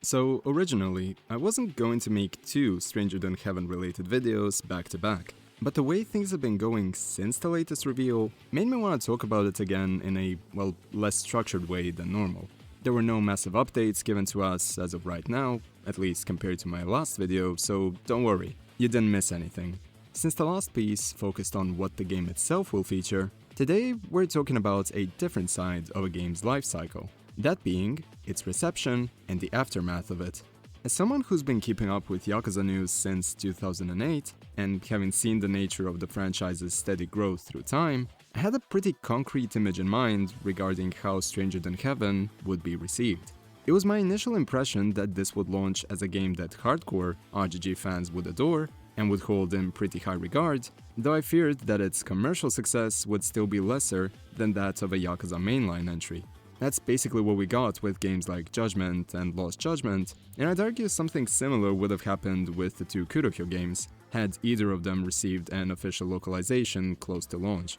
So originally, I wasn't going to make two Stranger Than Heaven related videos back to back, but the way things have been going since the latest reveal made me want to talk about it again in a, well, less structured way than normal. There were no massive updates given to us as of right now, at least compared to my last video, so don't worry, you didn't miss anything. Since the last piece focused on what the game itself will feature, today we're talking about a different side of a game's life cycle. That being, its reception and the aftermath of it. As someone who's been keeping up with Yakuza news since 2008, and having seen the nature of the franchise's steady growth through time, I had a pretty concrete image in mind regarding how Stranger Than Heaven would be received. It was my initial impression that this would launch as a game that hardcore RGG fans would adore and would hold in pretty high regard, though I feared that its commercial success would still be lesser than that of a Yakuza mainline entry. That's basically what we got with games like Judgment and Lost Judgment, and I'd argue something similar would have happened with the two Kurohyou games, had either of them received an official localization close to launch.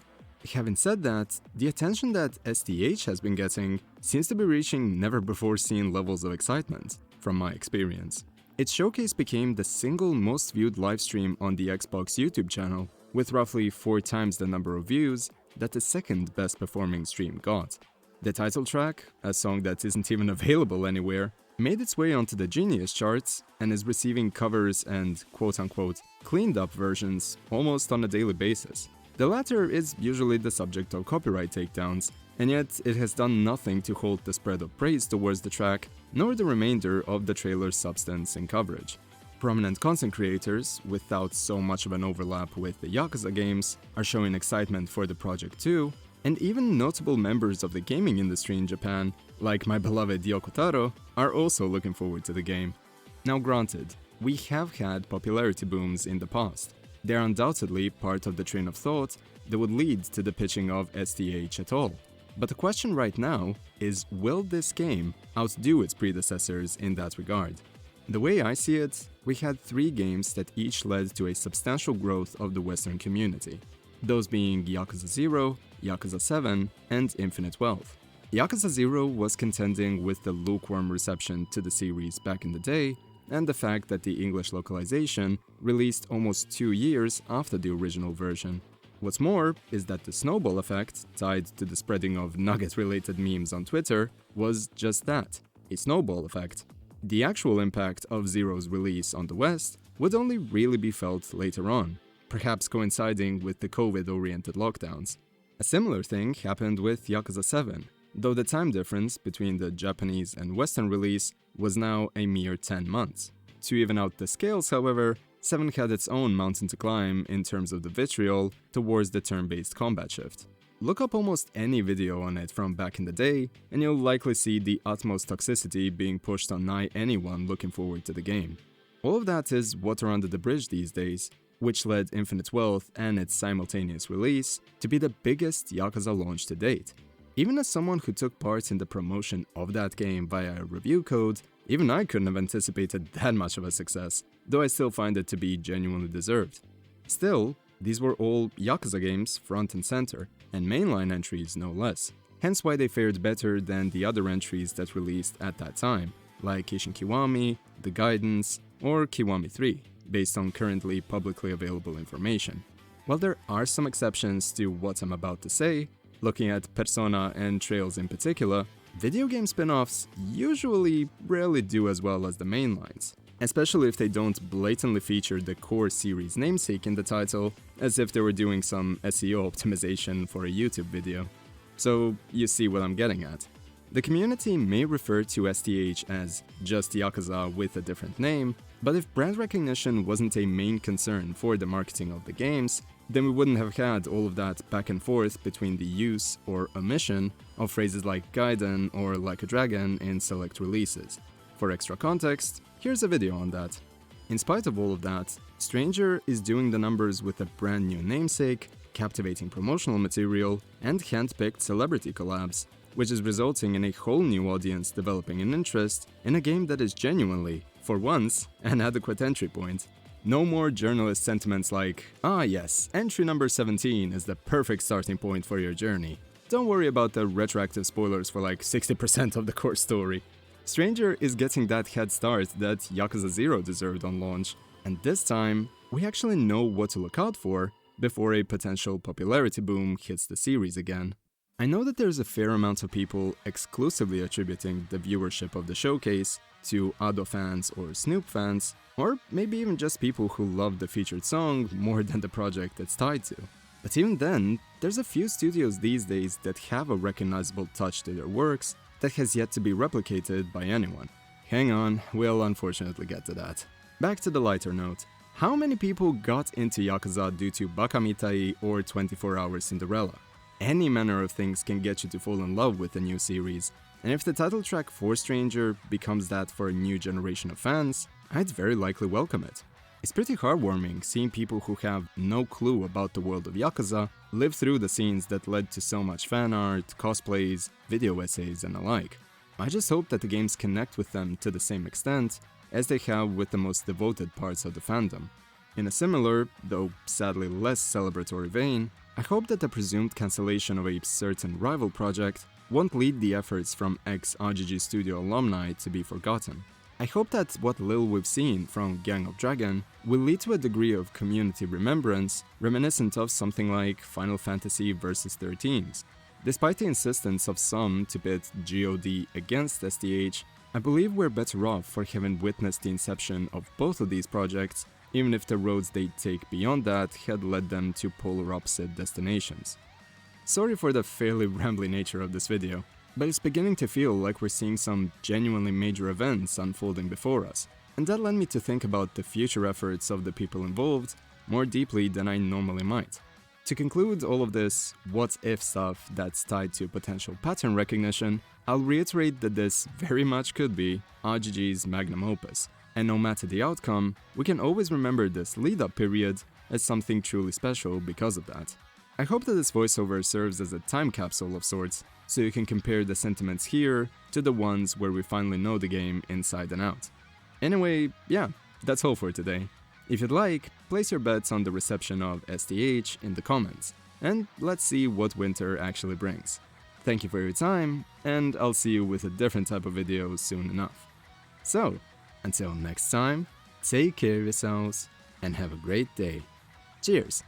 Having said that, the attention that STH has been getting seems to be reaching never-before-seen levels of excitement, from my experience. Its showcase became the single most viewed livestream on the Xbox YouTube channel, with roughly 4 times the number of views that the second best performing stream got. The title track, a song that isn't even available anywhere, made its way onto the Genius charts and is receiving covers and quote-unquote cleaned up versions almost on a daily basis. The latter is usually the subject of copyright takedowns, and yet it has done nothing to halt the spread of praise towards the track, nor the remainder of the trailer's substance and coverage. Prominent content creators, without so much of an overlap with the Yakuza games, are showing excitement for the project too, and even notable members of the gaming industry in Japan, like my beloved Yoko Taro, are also looking forward to the game. Now granted, we have had popularity booms in the past. They're undoubtedly part of the train of thought that would lead to the pitching of STH at all. But the question right now is, will this game outdo its predecessors in that regard? The way I see it, we had 3 games that each led to a substantial growth of the Western community. Those being Yakuza 0, Yakuza 7, and Infinite Wealth. Yakuza 0 was contending with the lukewarm reception to the series back in the day, and the fact that the English localization released almost 2 years after the original version. What's more is that the snowball effect, tied to the spreading of Nugget-related memes on Twitter, was just that, a snowball effect. The actual impact of Zero's release on the West would only really be felt later on, perhaps coinciding with the COVID-oriented lockdowns. A similar thing happened with Yakuza 7, though the time difference between the Japanese and Western release was now a mere 10 months. To even out the scales, however, 7 had its own mountain to climb in terms of the vitriol towards the turn-based combat shift. Look up almost any video on it from back in the day, and you'll likely see the utmost toxicity being pushed on nigh anyone looking forward to the game. All of that is water under the bridge these days, which led Infinite Wealth and its simultaneous release to be the biggest Yakuza launch to date. Even as someone who took part in the promotion of that game via a review code, even I couldn't have anticipated that much of a success, though I still find it to be genuinely deserved. Still, these were all Yakuza games front and center, and mainline entries no less, hence why they fared better than the other entries that released at that time, like Kishin Kiwami, The Guidance, or Kiwami 3. Based on currently publicly available information. While there are some exceptions to what I'm about to say, looking at Persona and Trails in particular, video game spin-offs usually rarely do as well as the mainlines, especially if they don't blatantly feature the core series namesake in the title, as if they were doing some SEO optimization for a YouTube video. So you see what I'm getting at. The community may refer to STH as just Yakuza with a different name, but if brand recognition wasn't a main concern for the marketing of the games, then we wouldn't have had all of that back and forth between the use or omission of phrases like Gaiden or Like a Dragon in select releases. For extra context, here's a video on that. In spite of all of that, Stranger is doing the numbers with a brand new namesake, captivating promotional material, and hand-picked celebrity collabs, which is resulting in a whole new audience developing an interest in a game that is genuinely, for once, an adequate entry point. No more journalist sentiments like, "Ah yes, entry number 17 is the perfect starting point for your journey. Don't worry about the retroactive spoilers for like 60% of the core story." Stranger is getting that head start that Yakuza 0 deserved on launch, and this time, we actually know what to look out for before a potential popularity boom hits the series again. I know that there's a fair amount of people exclusively attributing the viewership of the showcase to Ado fans or Snoop fans, or maybe even just people who love the featured song more than the project it's tied to. But even then, there's a few studios these days that have a recognizable touch to their works that has yet to be replicated by anyone. Hang on, we'll unfortunately get to that. Back to the lighter note. How many people got into Yakuza due to Baka Mitai or 24 Hour Cinderella? Any manner of things can get you to fall in love with a new series, and if the title track for Stranger becomes that for a new generation of fans, I'd very likely welcome it. It's pretty heartwarming seeing people who have no clue about the world of Yakuza live through the scenes that led to so much fan art, cosplays, video essays, and the like. I just hope that the games connect with them to the same extent as they have with the most devoted parts of the fandom. In a similar, though sadly less celebratory vein, I hope that the presumed cancellation of a certain rival project won't lead the efforts from ex-RGG Studio alumni to be forgotten. I hope that what little we've seen from Gang of Dragon will lead to a degree of community remembrance reminiscent of something like Final Fantasy Versus 13's. Despite the insistence of some to pit GOD against STH, I believe we're better off for having witnessed the inception of both of these projects, even if the roads they take beyond that had led them to polar opposite destinations. Sorry for the fairly rambly nature of this video, but it's beginning to feel like we're seeing some genuinely major events unfolding before us, and that led me to think about the future efforts of the people involved more deeply than I normally might. To conclude all of this what-if stuff that's tied to potential pattern recognition, I'll reiterate that this very much could be RGG's magnum opus, and no matter the outcome, we can always remember this lead-up period as something truly special because of that. I hope that this voiceover serves as a time capsule of sorts, so you can compare the sentiments here to the ones where we finally know the game inside and out. Anyway, yeah, that's all for today. If you'd like, place your bets on the reception of STH in the comments, and let's see what winter actually brings. Thank you for your time, and I'll see you with a different type of video soon enough. So, until next time, take care of yourselves, and have a great day. Cheers!